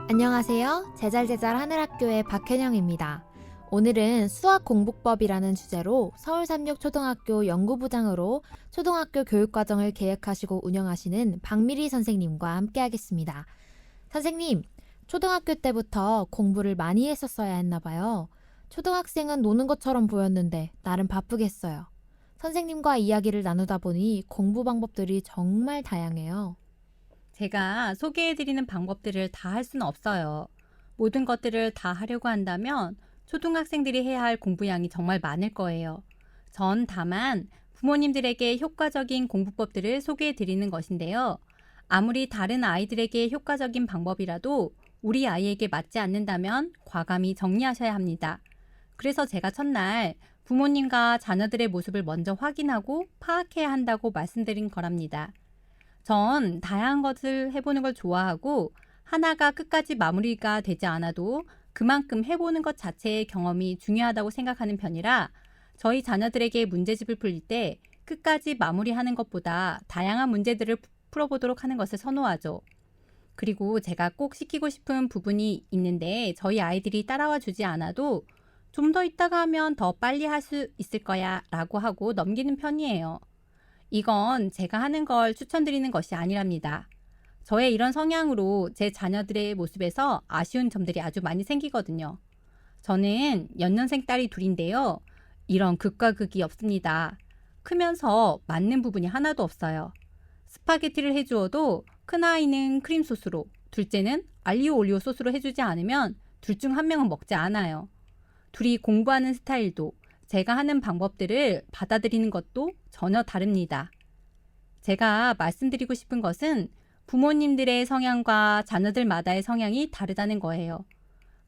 안녕하세요. 제잘제잘 하늘학교의 박현영입니다. 오늘은 수학공부법이라는 주제로 서울삼육초등학교 연구부장으로 초등학교 교육과정을 계획하시고 운영하시는 박미리 선생님과 함께하겠습니다. 선생님, 초등학교 때부터 공부를 많이 했었어야 했나 봐요. 초등학생은 노는 것처럼 보였는데 나름 바쁘겠어요. 선생님과 이야기를 나누다 보니 공부 방법들이 정말 다양해요. 제가 소개해드리는 방법들을 다 할 수는 없어요. 모든 것들을 다 하려고 한다면 초등학생들이 해야 할 공부량이 정말 많을 거예요. 전 다만 부모님들에게 효과적인 공부법들을 소개해드리는 것인데요. 아무리 다른 아이들에게 효과적인 방법이라도 우리 아이에게 맞지 않는다면 과감히 정리하셔야 합니다. 그래서 제가 첫날 부모님과 자녀들의 모습을 먼저 확인하고 파악해야 한다고 말씀드린 거랍니다. 전 다양한 것을 해보는 걸 좋아하고 하나가 끝까지 마무리가 되지 않아도 그만큼 해보는 것 자체의 경험이 중요하다고 생각하는 편이라 저희 자녀들에게 문제집을 풀릴 때 끝까지 마무리하는 것보다 다양한 문제들을 풀어보도록 하는 것을 선호하죠. 그리고 제가 꼭 시키고 싶은 부분이 있는데 저희 아이들이 따라와 주지 않아도 좀 더 있다가 하면 더 빨리 할 수 있을 거야 라고 하고 넘기는 편이에요. 이건 제가 하는 걸 추천드리는 것이 아니랍니다. 저의 이런 성향으로 제 자녀들의 모습에서 아쉬운 점들이 아주 많이 생기거든요. 저는 연년생 딸이 둘인데요. 이런 극과 극이 없습니다. 크면서 맞는 부분이 하나도 없어요. 스파게티를 해주어도 큰아이는 크림 소스로, 둘째는 알리오 올리오 소스로 해주지 않으면 둘 중 한 명은 먹지 않아요. 둘이 공부하는 스타일도 제가 하는 방법들을 받아들이는 것도 전혀 다릅니다. 제가 말씀드리고 싶은 것은 부모님들의 성향과 자녀들마다의 성향이 다르다는 거예요.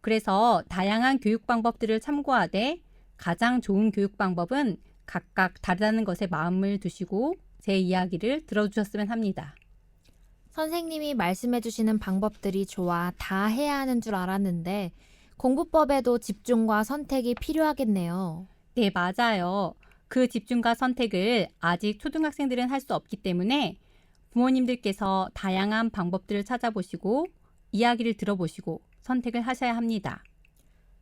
그래서 다양한 교육 방법들을 참고하되 가장 좋은 교육 방법은 각각 다르다는 것에 마음을 두시고 제 이야기를 들어주셨으면 합니다. 선생님이 말씀해주시는 방법들이 좋아 다 해야 하는 줄 알았는데 공부법에도 집중과 선택이 필요하겠네요. 네, 맞아요. 그 집중과 선택을 아직 초등학생들은 할 수 없기 때문에 부모님들께서 다양한 방법들을 찾아보시고 이야기를 들어보시고 선택을 하셔야 합니다.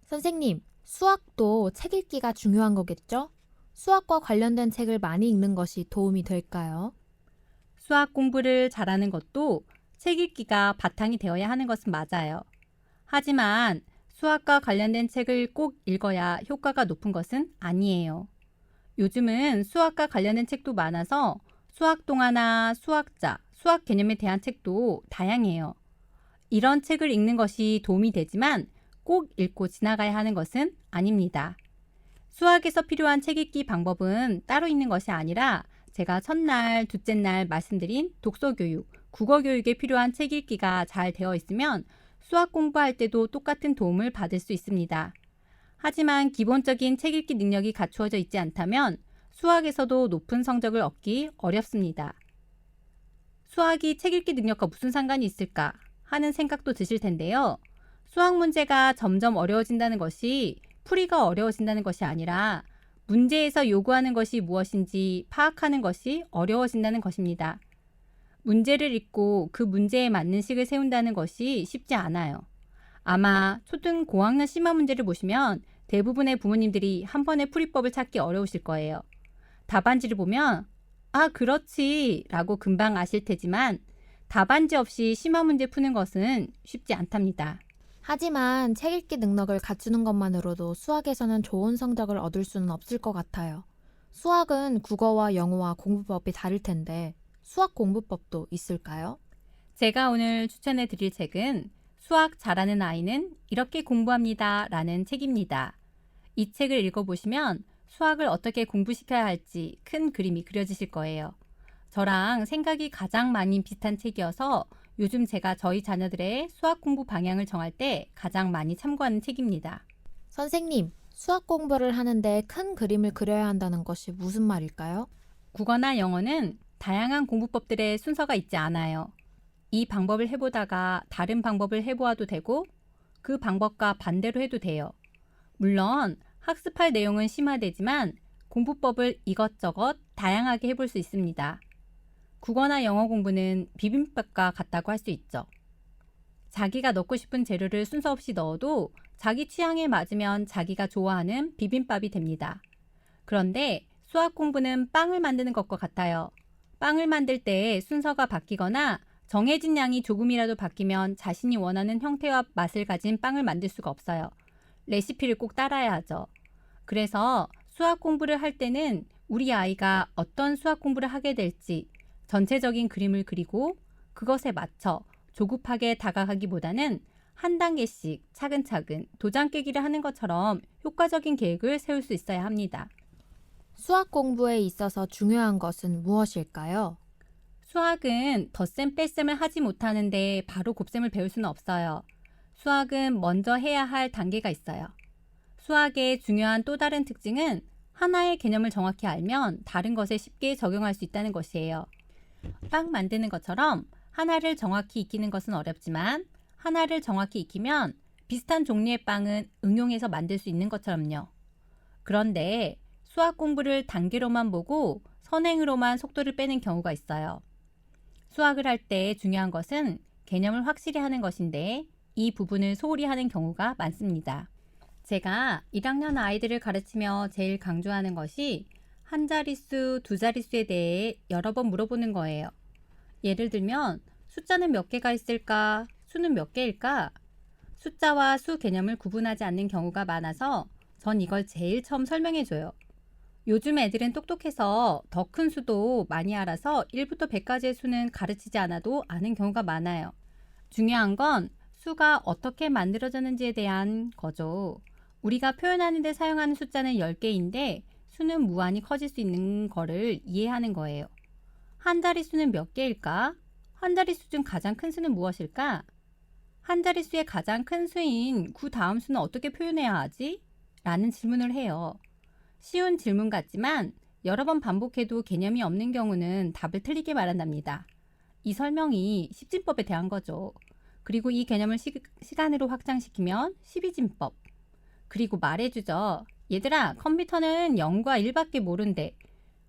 선생님, 수학도 책 읽기가 중요한 거겠죠? 수학과 관련된 책을 많이 읽는 것이 도움이 될까요? 수학 공부를 잘하는 것도 책 읽기가 바탕이 되어야 하는 것은 맞아요. 하지만 수학과 관련된 책을 꼭 읽어야 효과가 높은 것은 아니에요. 요즘은 수학과 관련된 책도 많아서 수학 동화나 수학자, 수학 개념에 대한 책도 다양해요. 이런 책을 읽는 것이 도움이 되지만 꼭 읽고 지나가야 하는 것은 아닙니다. 수학에서 필요한 책 읽기 방법은 따로 있는 것이 아니라 제가 첫날, 둘째 날 말씀드린 독서교육, 국어교육에 필요한 책 읽기가 잘 되어 있으면 수학 공부할 때도 똑같은 도움을 받을 수 있습니다. 하지만 기본적인 책 읽기 능력이 갖추어져 있지 않다면 수학에서도 높은 성적을 얻기 어렵습니다. 수학이 책 읽기 능력과 무슨 상관이 있을까 하는 생각도 드실 텐데요. 수학 문제가 점점 어려워진다는 것이 풀이가 어려워진다는 것이 아니라 문제에서 요구하는 것이 무엇인지 파악하는 것이 어려워진다는 것입니다. 문제를 읽고 그 문제에 맞는 식을 세운다는 것이 쉽지 않아요. 아마 초등 고학년 심화 문제를 보시면 대부분의 부모님들이 한 번에 풀이법을 찾기 어려우실 거예요. 답안지를 보면 아, 그렇지 라고 금방 아실 테지만 답안지 없이 심화 문제 푸는 것은 쉽지 않답니다. 하지만 책 읽기 능력을 갖추는 것만으로도 수학에서는 좋은 성적을 얻을 수는 없을 것 같아요. 수학은 국어와 영어와 공부법이 다를 텐데 수학 공부법도 있을까요? 제가 오늘 추천해 드릴 책은 수학 잘하는 아이는 이렇게 공부합니다 라는 책입니다. 이 책을 읽어보시면 수학을 어떻게 공부시켜야 할지 큰 그림이 그려지실 거예요. 저랑 생각이 가장 많이 비슷한 책이어서 요즘 제가 저희 자녀들의 수학 공부 방향을 정할 때 가장 많이 참고하는 책입니다. 선생님, 수학 공부를 하는데 큰 그림을 그려야 한다는 것이 무슨 말일까요? 국어나 영어는 다양한 공부법들의 순서가 있지 않아요. 이 방법을 해보다가 다른 방법을 해보아도 되고 그 방법과 반대로 해도 돼요. 물론 학습할 내용은 심화되지만 공부법을 이것저것 다양하게 해볼 수 있습니다. 국어나 영어 공부는 비빔밥과 같다고 할 수 있죠. 자기가 넣고 싶은 재료를 순서 없이 넣어도 자기 취향에 맞으면 자기가 좋아하는 비빔밥이 됩니다. 그런데 수학 공부는 빵을 만드는 것과 같아요. 빵을 만들 때 순서가 바뀌거나 정해진 양이 조금이라도 바뀌면 자신이 원하는 형태와 맛을 가진 빵을 만들 수가 없어요. 레시피를 꼭 따라야 하죠. 그래서 수학 공부를 할 때는 우리 아이가 어떤 수학 공부를 하게 될지 전체적인 그림을 그리고 그것에 맞춰 조급하게 다가가기보다는 한 단계씩 차근차근 도장 깨기를 하는 것처럼 효과적인 계획을 세울 수 있어야 합니다. 수학 공부에 있어서 중요한 것은 무엇일까요? 수학은 덧셈 뺄셈을 하지 못하는데 바로 곱셈을 배울 수는 없어요. 수학은 먼저 해야 할 단계가 있어요. 수학의 중요한 또 다른 특징은 하나의 개념을 정확히 알면 다른 것에 쉽게 적용할 수 있다는 것이에요. 빵 만드는 것처럼 하나를 정확히 익히는 것은 어렵지만 하나를 정확히 익히면 비슷한 종류의 빵은 응용해서 만들 수 있는 것처럼요. 그런데 수학 공부를 단계로만 보고 선행으로만 속도를 빼는 경우가 있어요. 수학을 할 때 중요한 것은 개념을 확실히 하는 것인데 이 부분을 소홀히 하는 경우가 많습니다. 제가 1학년 아이들을 가르치며 제일 강조하는 것이 한 자릿수, 두 자릿수에 대해 여러 번 물어보는 거예요. 예를 들면 숫자는 몇 개가 있을까? 수는 몇 개일까? 숫자와 수 개념을 구분하지 않는 경우가 많아서 전 이걸 제일 처음 설명해줘요. 요즘 애들은 똑똑해서 더 큰 수도 많이 알아서 1부터 100까지의 수는 가르치지 않아도 아는 경우가 많아요. 중요한 건 수가 어떻게 만들어졌는지에 대한 거죠. 우리가 표현하는 데 사용하는 숫자는 10개인데 수는 무한히 커질 수 있는 거를 이해하는 거예요. 한 자릿수는 몇 개일까? 한 자릿수 중 가장 큰 수는 무엇일까? 한 자릿수의 가장 큰 수인 9 다음 수는 어떻게 표현해야 하지? 라는 질문을 해요. 쉬운 질문 같지만 여러 번 반복해도 개념이 없는 경우는 답을 틀리게 말한답니다. 이 설명이 십진법에 대한 거죠. 그리고 이 개념을 시간으로 확장시키면 12진법. 그리고 말해주죠. 얘들아, 컴퓨터는 0과 1밖에 모른대.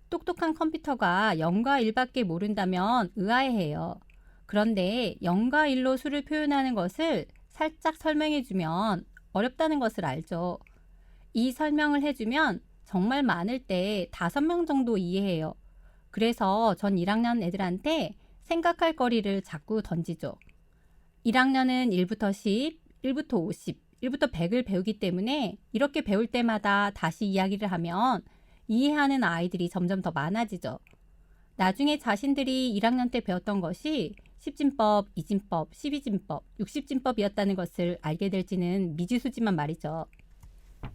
똑똑한 컴퓨터가 0과 1밖에 모른다면 의아해해요. 그런데 0과 1로 수를 표현하는 것을 살짝 설명해주면 어렵다는 것을 알죠. 이 설명을 해주면 정말 많을 때 5명 정도 이해해요. 그래서 전 1학년 애들한테 생각할 거리를 자꾸 던지죠. 1학년은 1부터 10, 1부터 50, 1부터 100을 배우기 때문에 이렇게 배울 때마다 다시 이야기를 하면 이해하는 아이들이 점점 더 많아지죠. 나중에 자신들이 1학년 때 배웠던 것이 10진법, 2진법, 12진법, 60진법이었다는 것을 알게 될지는 미지수지만 말이죠.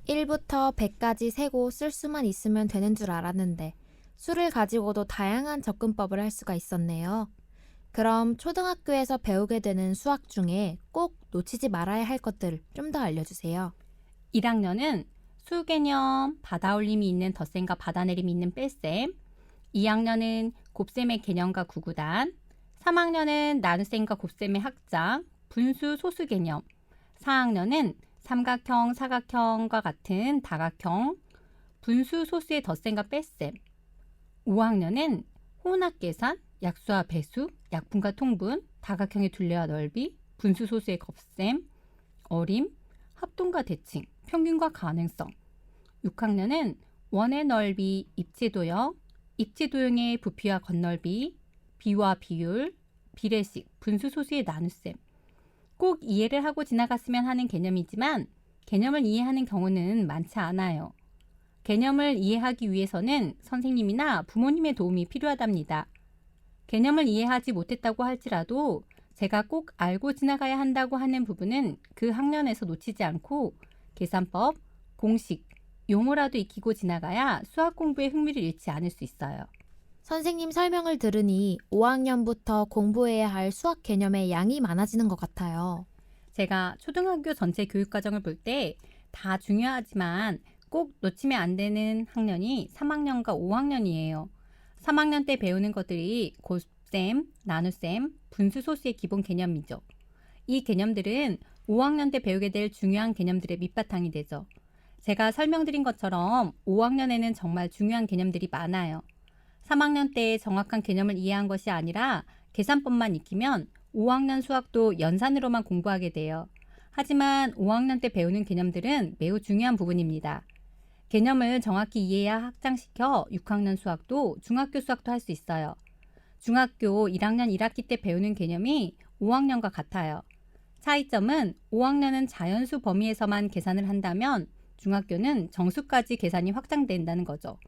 1부터 100까지 세고 쓸 수만 있으면 되는 줄 알았는데 수를 가지고도 다양한 접근법을 할 수가 있었네요. 그럼 초등학교에서 배우게 되는 수학 중에 꼭 놓치지 말아야 할 것들 좀 더 알려주세요. 1학년은 수 개념, 받아올림이 있는 덧셈과 받아내림이 있는 뺄셈, 2학년은 곱셈의 개념과 구구단, 3학년은 나눗셈과 곱셈의 학장, 분수, 소수 개념, 4학년은 삼각형, 사각형과 같은 다각형, 분수, 소수의 덧셈과 뺄셈, 5학년은 혼합계산, 약수와 배수, 약분과 통분, 다각형의 둘레와 넓이, 분수, 소수의 곱셈, 어림, 합동과 대칭, 평균과 가능성, 6학년은 원의 넓이, 입체도형, 입체도형의 부피와 건널비, 비와 비율, 비례식, 분수, 소수의 나눗셈. 꼭 이해를 하고 지나갔으면 하는 개념이지만 개념을 이해하는 경우는 많지 않아요. 개념을 이해하기 위해서는 선생님이나 부모님의 도움이 필요하답니다. 개념을 이해하지 못했다고 할지라도 제가 꼭 알고 지나가야 한다고 하는 부분은 그 학년에서 놓치지 않고 계산법, 공식, 용어라도 익히고 지나가야 수학 공부에 흥미를 잃지 않을 수 있어요. 선생님 설명을 들으니 5학년부터 공부해야 할 수학 개념의 양이 많아지는 것 같아요. 제가 초등학교 전체 교육과정을 볼 때 다 중요하지만 꼭 놓치면 안 되는 학년이 3학년과 5학년이에요. 3학년 때 배우는 것들이 곱셈, 나눗셈, 분수, 소수의 기본 개념이죠. 이 개념들은 5학년 때 배우게 될 중요한 개념들의 밑바탕이 되죠. 제가 설명드린 것처럼 5학년에는 정말 중요한 개념들이 많아요. 3학년 때 정확한 개념을 이해한 것이 아니라 계산법만 익히면 5학년 수학도 연산으로만 공부하게 돼요. 하지만 5학년 때 배우는 개념들은 매우 중요한 부분입니다. 개념을 정확히 이해해야 확장시켜 6학년 수학도 중학교 수학도 할 수 있어요. 중학교 1학년 1학기 때 배우는 개념이 5학년과 같아요. 차이점은 5학년은 자연수 범위에서만 계산을 한다면 중학교는 정수까지 계산이 확장된다는 거죠.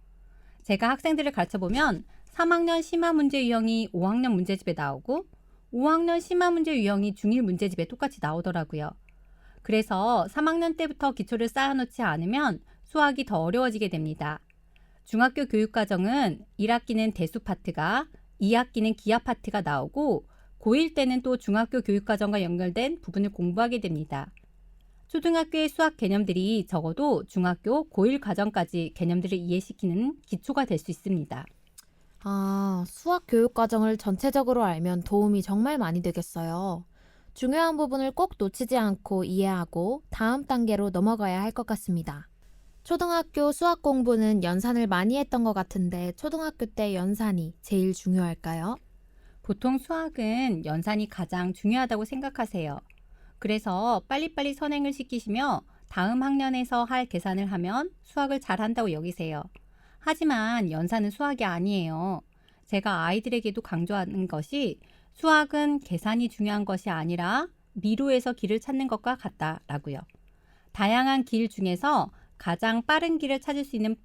제가 학생들을 가르쳐보면 3학년 심화 문제 유형이 5학년 문제집에 나오고 5학년 심화 문제 유형이 중1 문제집에 똑같이 나오더라고요. 그래서 3학년 때부터 기초를 쌓아놓지 않으면 수학이 더 어려워지게 됩니다. 중학교 교육과정은 1학기는 대수 파트가, 2학기는 기하 파트가 나오고 고1 때는 또 중학교 교육과정과 연결된 부분을 공부하게 됩니다. 초등학교의 수학 개념들이 적어도 중학교 고1 과정까지 개념들을 이해시키는 기초가 될 수 있습니다. 아, 수학 교육 과정을 전체적으로 알면 도움이 정말 많이 되겠어요. 중요한 부분을 꼭 놓치지 않고 이해하고 다음 단계로 넘어가야 할 것 같습니다. 초등학교 수학 공부는 연산을 많이 했던 것 같은데 초등학교 때 연산이 제일 중요할까요? 보통 수학은 연산이 가장 중요하다고 생각하세요. 그래서 빨리빨리 선행을 시키시며 다음 학년에서 할 계산을 하면 수학을 잘한다고 여기세요. 하지만 연산은 수학이 아니에요. 제가 아이들에게도 강조하는 것이 수학은 계산이 중요한 것이 아니라 미로에서 길을 찾는 것과 같다라고요. 다양한 길 중에서 가장 빠른 길을 찾을 수 있는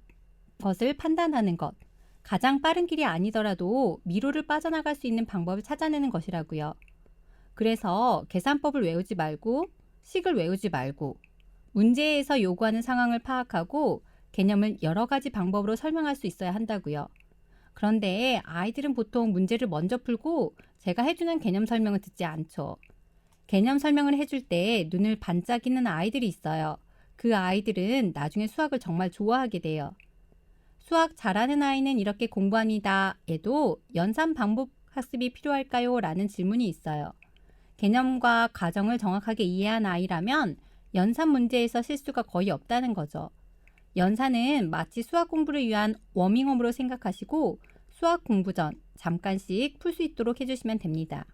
것을 판단하는 것. 가장 빠른 길이 아니더라도 미로를 빠져나갈 수 있는 방법을 찾아내는 것이라고요. 그래서 계산법을 외우지 말고 식을 외우지 말고 문제에서 요구하는 상황을 파악하고 개념을 여러 가지 방법으로 설명할 수 있어야 한다고요. 그런데 아이들은 보통 문제를 먼저 풀고 제가 해주는 개념 설명을 듣지 않죠. 개념 설명을 해줄 때 눈을 반짝이는 아이들이 있어요. 그 아이들은 나중에 수학을 정말 좋아하게 돼요. 수학 잘하는 아이는 이렇게 공부합니다. 에도 연산 방법 학습이 필요할까요? 라는 질문이 있어요. 개념과 과정을 정확하게 이해한 아이라면 연산 문제에서 실수가 거의 없다는 거죠. 연산은 마치 수학 공부를 위한 워밍업으로 생각하시고 수학 공부 전 잠깐씩 풀 수 있도록 해주시면 됩니다.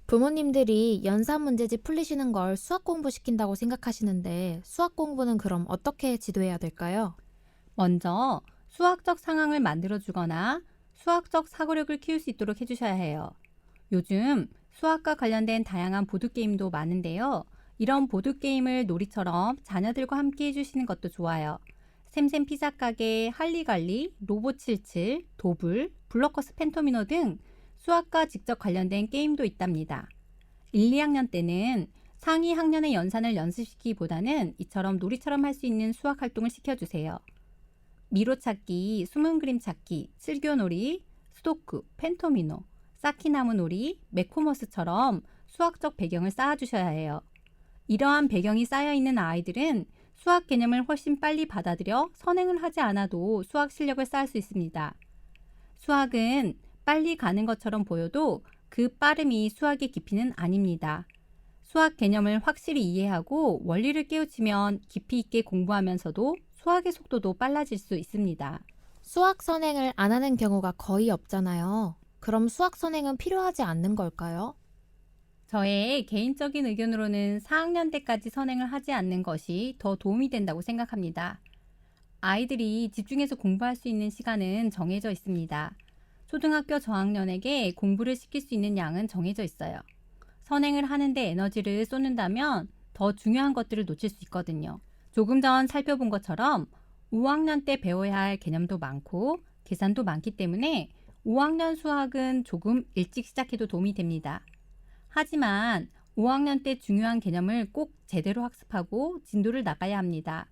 부모님들이 연산 문제집 풀리시는 걸 수학 공부 시킨다고 생각하시는데 수학 공부는 그럼 어떻게 지도해야 될까요? 먼저 수학적 상황을 만들어주거나 수학적 사고력을 키울 수 있도록 해주셔야 해요. 요즘 수학과 관련된 다양한 보드게임도 많은데요. 이런 보드게임을 놀이처럼 자녀들과 함께 해주시는 것도 좋아요. 샘샘 피자 가게, 할리갈리, 로봇77, 도블, 블러커스 펜토미노 등 수학과 직접 관련된 게임도 있답니다. 1, 2학년 때는 상위 학년의 연산을 연습시키기보다는 이처럼 놀이처럼 할 수 있는 수학 활동을 시켜주세요. 미로 찾기, 숨은 그림 찾기, 칠교놀이, 수도쿠, 펜토미노, 쌓기나무 놀이, 메코머스처럼 수학적 배경을 쌓아주셔야 해요. 이러한 배경이 쌓여있는 아이들은 수학 개념을 훨씬 빨리 받아들여 선행을 하지 않아도 수학 실력을 쌓을 수 있습니다. 수학은 빨리 가는 것처럼 보여도 그 빠름이 수학의 깊이는 아닙니다. 수학 개념을 확실히 이해하고 원리를 깨우치면 깊이 있게 공부하면서도 수학의 속도도 빨라질 수 있습니다. 수학 선행을 안 하는 경우가 거의 없잖아요. 그럼 수학 선행은 필요하지 않는 걸까요? 저의 개인적인 의견으로는 4학년 때까지 선행을 하지 않는 것이 더 도움이 된다고 생각합니다. 아이들이 집중해서 공부할 수 있는 시간은 정해져 있습니다. 초등학교 저학년에게 공부를 시킬 수 있는 양은 정해져 있어요. 선행을 하는데 에너지를 쏟는다면 더 중요한 것들을 놓칠 수 있거든요. 조금 전 살펴본 것처럼 5학년 때 배워야 할 개념도 많고 계산도 많기 때문에 5학년 수학은 조금 일찍 시작해도 도움이 됩니다. 하지만 5학년 때 중요한 개념을 꼭 제대로 학습하고 진도를 나가야 합니다.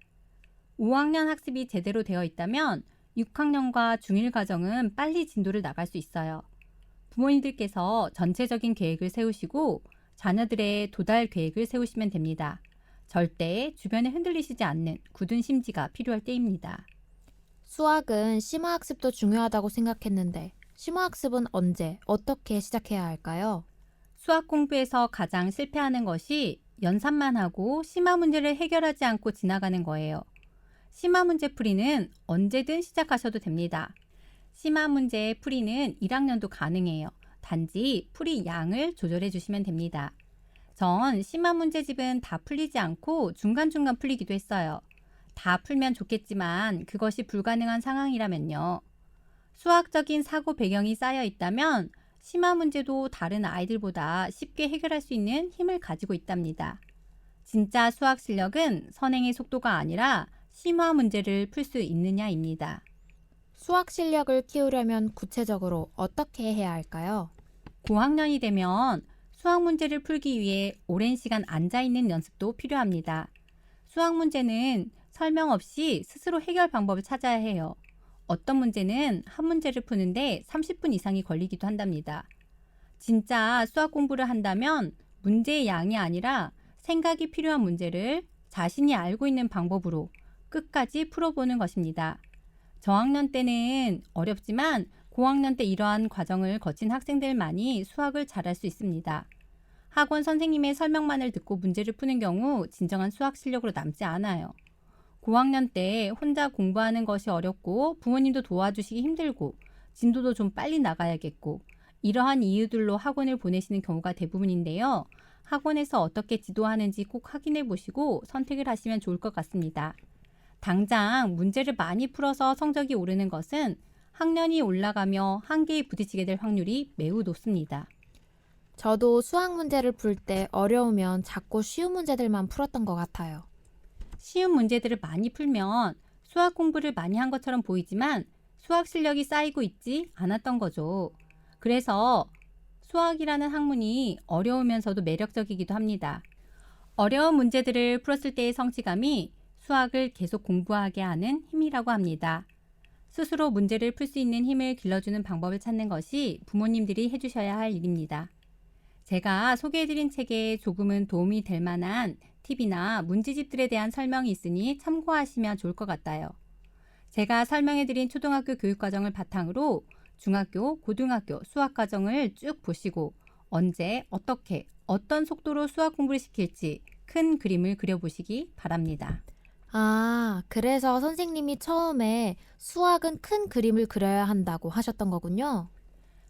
5학년 학습이 제대로 되어 있다면 6학년과 중1 과정은 빨리 진도를 나갈 수 있어요. 부모님들께서 전체적인 계획을 세우시고 자녀들의 도달 계획을 세우시면 됩니다. 절대 주변에 흔들리시지 않는 굳은 심지가 필요할 때입니다. 수학은 심화학습도 중요하다고 생각했는데 심화학습은 언제, 어떻게 시작해야 할까요? 수학 공부에서 가장 실패하는 것이 연산만 하고 심화 문제를 해결하지 않고 지나가는 거예요. 심화 문제 풀이는 언제든 시작하셔도 됩니다. 심화 문제 풀이는 1학년도 가능해요. 단지 풀이 양을 조절해 주시면 됩니다. 전 심화 문제집은 다 풀리지 않고 중간중간 풀리기도 했어요. 다 풀면 좋겠지만 그것이 불가능한 상황이라면요. 수학적인 사고 배경이 쌓여 있다면 심화 문제도 다른 아이들보다 쉽게 해결할 수 있는 힘을 가지고 있답니다. 진짜 수학 실력은 선행의 속도가 아니라 심화 문제를 풀 수 있느냐입니다. 수학 실력을 키우려면 구체적으로 어떻게 해야 할까요? 고학년이 되면 수학 문제를 풀기 위해 오랜 시간 앉아있는 연습도 필요합니다. 수학 문제는 설명 없이 스스로 해결 방법을 찾아야 해요. 어떤 문제는 한 문제를 푸는데 30분 이상이 걸리기도 한답니다. 진짜 수학 공부를 한다면 문제의 양이 아니라 생각이 필요한 문제를 자신이 알고 있는 방법으로 끝까지 풀어보는 것입니다. 저학년 때는 어렵지만 고학년 때 이러한 과정을 거친 학생들만이 수학을 잘할 수 있습니다. 학원 선생님의 설명만을 듣고 문제를 푸는 경우 진정한 수학 실력으로 남지 않아요. 고학년 때 혼자 공부하는 것이 어렵고 부모님도 도와주시기 힘들고 진도도 좀 빨리 나가야겠고 이러한 이유들로 학원을 보내시는 경우가 대부분인데요. 학원에서 어떻게 지도하는지 꼭 확인해 보시고 선택을 하시면 좋을 것 같습니다. 당장 문제를 많이 풀어서 성적이 오르는 것은 학년이 올라가며 한계에 부딪히게 될 확률이 매우 높습니다. 저도 수학 문제를 풀 때 어려우면 자꾸 쉬운 문제들만 풀었던 것 같아요. 쉬운 문제들을 많이 풀면 수학 공부를 많이 한 것처럼 보이지만 수학 실력이 쌓이고 있지 않았던 거죠. 그래서 수학이라는 학문이 어려우면서도 매력적이기도 합니다. 어려운 문제들을 풀었을 때의 성취감이 수학을 계속 공부하게 하는 힘이라고 합니다. 스스로 문제를 풀 수 있는 힘을 길러주는 방법을 찾는 것이 부모님들이 해주셔야 할 일입니다. 제가 소개해드린 책에 조금은 도움이 될 만한 팁이나 문제집들에 대한 설명이 있으니 참고하시면 좋을 것 같아요. 제가 설명해드린 초등학교 교육과정을 바탕으로 중학교, 고등학교 수학과정을 쭉 보시고 언제, 어떻게, 어떤 속도로 수학 공부를 시킬지 큰 그림을 그려보시기 바랍니다. 아, 그래서 선생님이 처음에 수학은 큰 그림을 그려야 한다고 하셨던 거군요.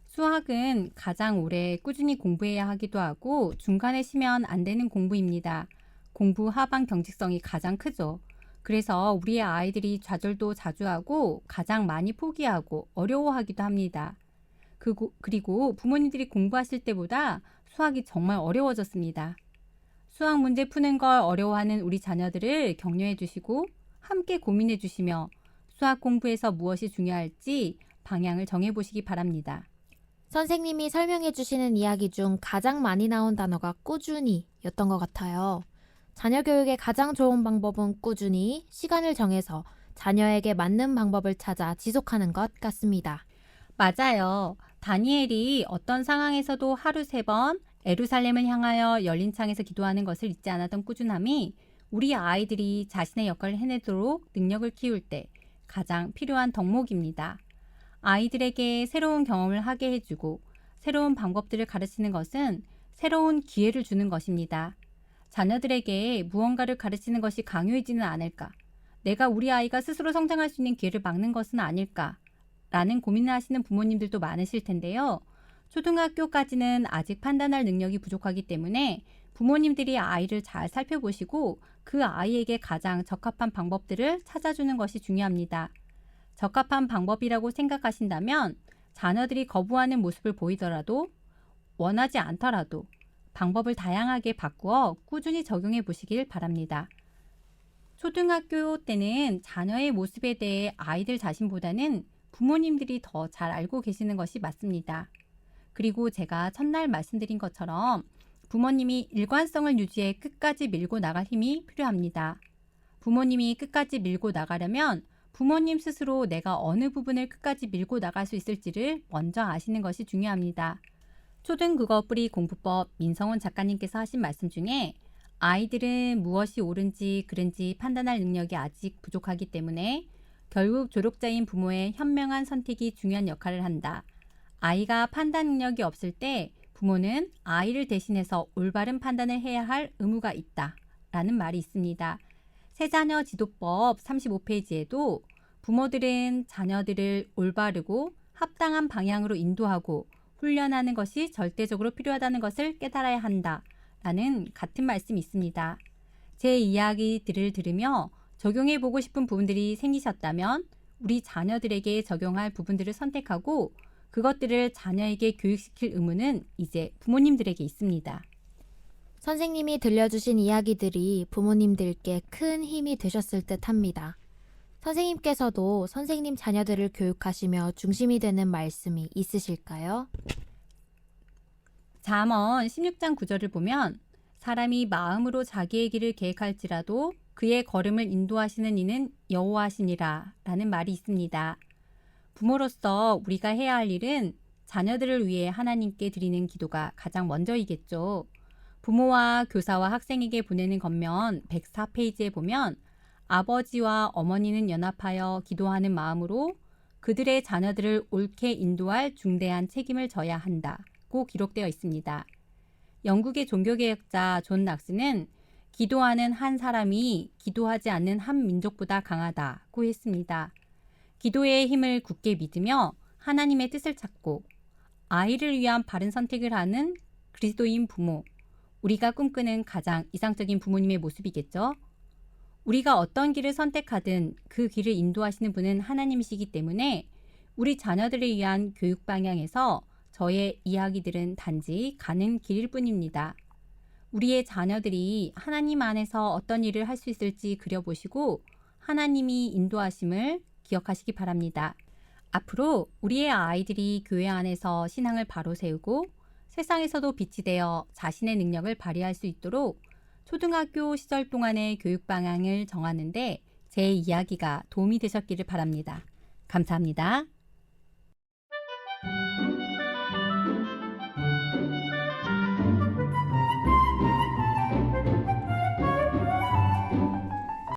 수학은 가장 오래 꾸준히 공부해야 하기도 하고 중간에 쉬면 안 되는 공부입니다. 공부 하방 경직성이 가장 크죠. 그래서 우리의 아이들이 좌절도 자주 하고 가장 많이 포기하고 어려워하기도 합니다. 그리고 부모님들이 공부하실 때보다 수학이 정말 어려워졌습니다. 수학 문제 푸는 걸 어려워하는 우리 자녀들을 격려해 주시고 함께 고민해 주시며 수학 공부에서 무엇이 중요할지 방향을 정해 보시기 바랍니다. 선생님이 설명해 주시는 이야기 중 가장 많이 나온 단어가 꾸준히 였던 것 같아요. 자녀 교육의 가장 좋은 방법은 꾸준히 시간을 정해서 자녀에게 맞는 방법을 찾아 지속하는 것 같습니다. 맞아요. 다니엘이 어떤 상황에서도 하루 3번 예루살렘을 향하여 열린 창에서 기도하는 것을 잊지 않았던 꾸준함이 우리 아이들이 자신의 역할을 해내도록 능력을 키울 때 가장 필요한 덕목입니다. 아이들에게 새로운 경험을 하게 해주고 새로운 방법들을 가르치는 것은 새로운 기회를 주는 것입니다. 자녀들에게 무언가를 가르치는 것이 강요이지는 않을까? 내가 우리 아이가 스스로 성장할 수 있는 기회를 막는 것은 아닐까? 라는 고민을 하시는 부모님들도 많으실 텐데요. 초등학교까지는 아직 판단할 능력이 부족하기 때문에 부모님들이 아이를 잘 살펴보시고 그 아이에게 가장 적합한 방법들을 찾아주는 것이 중요합니다. 적합한 방법이라고 생각하신다면 자녀들이 거부하는 모습을 보이더라도 원하지 않더라도 방법을 다양하게 바꾸어 꾸준히 적용해 보시길 바랍니다. 초등학교 때는 자녀의 모습에 대해 아이들 자신보다는 부모님들이 더 잘 알고 계시는 것이 맞습니다. 그리고 제가 첫날 말씀드린 것처럼 부모님이 일관성을 유지해 끝까지 밀고 나갈 힘이 필요합니다. 부모님이 끝까지 밀고 나가려면 부모님 스스로 내가 어느 부분을 끝까지 밀고 나갈 수 있을지를 먼저 아시는 것이 중요합니다. 초등국어 뿌리 공부법 민성훈 작가님께서 하신 말씀 중에 아이들은 무엇이 옳은지 그른지 판단할 능력이 아직 부족하기 때문에 결국 조력자인 부모의 현명한 선택이 중요한 역할을 한다. 아이가 판단 능력이 없을 때 부모는 아이를 대신해서 올바른 판단을 해야 할 의무가 있다. 라는 말이 있습니다. 새자녀 지도법 35페이지에도 부모들은 자녀들을 올바르고 합당한 방향으로 인도하고 훈련하는 것이 절대적으로 필요하다는 것을 깨달아야 한다. 라는 같은 말씀이 있습니다. 제 이야기들을 들으며 적용해보고 싶은 부분들이 생기셨다면 우리 자녀들에게 적용할 부분들을 선택하고 그것들을 자녀에게 교육시킬 의무는 이제 부모님들에게 있습니다. 선생님이 들려주신 이야기들이 부모님들께 큰 힘이 되셨을 듯 합니다. 선생님께서도 선생님 자녀들을 교육하시며 중심이 되는 말씀이 있으실까요? 잠언 16장 9절을 보면 사람이 마음으로 자기의 길을 계획할지라도 그의 걸음을 인도하시는 이는 여호와시니라 라는 말이 있습니다. 부모로서 우리가 해야 할 일은 자녀들을 위해 하나님께 드리는 기도가 가장 먼저이겠죠. 부모와 교사와 학생에게 보내는 겉면 104페이지에 보면 아버지와 어머니는 연합하여 기도하는 마음으로 그들의 자녀들을 옳게 인도할 중대한 책임을 져야 한다고 기록되어 있습니다. 영국의 종교개혁자 존 낙스는 기도하는 한 사람이 기도하지 않는 한 민족보다 강하다고 했습니다. 기도의 힘을 굳게 믿으며 하나님의 뜻을 찾고 아이를 위한 바른 선택을 하는 그리스도인 부모, 우리가 꿈꾸는 가장 이상적인 부모님의 모습이겠죠. 우리가 어떤 길을 선택하든 그 길을 인도하시는 분은 하나님이시기 때문에 우리 자녀들을 위한 교육 방향에서 저의 이야기들은 단지 가는 길일 뿐입니다. 우리의 자녀들이 하나님 안에서 어떤 일을 할 수 있을지 그려보시고 하나님이 인도하심을 기억하시기 바랍니다. 앞으로 우리의 아이들이 교회 안에서 신앙을 바로 세우고 세상에서도 빛이 되어 자신의 능력을 발휘할 수 있도록 초등학교 시절 동안의 교육 방향을 정하는데 제 이야기가 도움이 되셨기를 바랍니다. 감사합니다.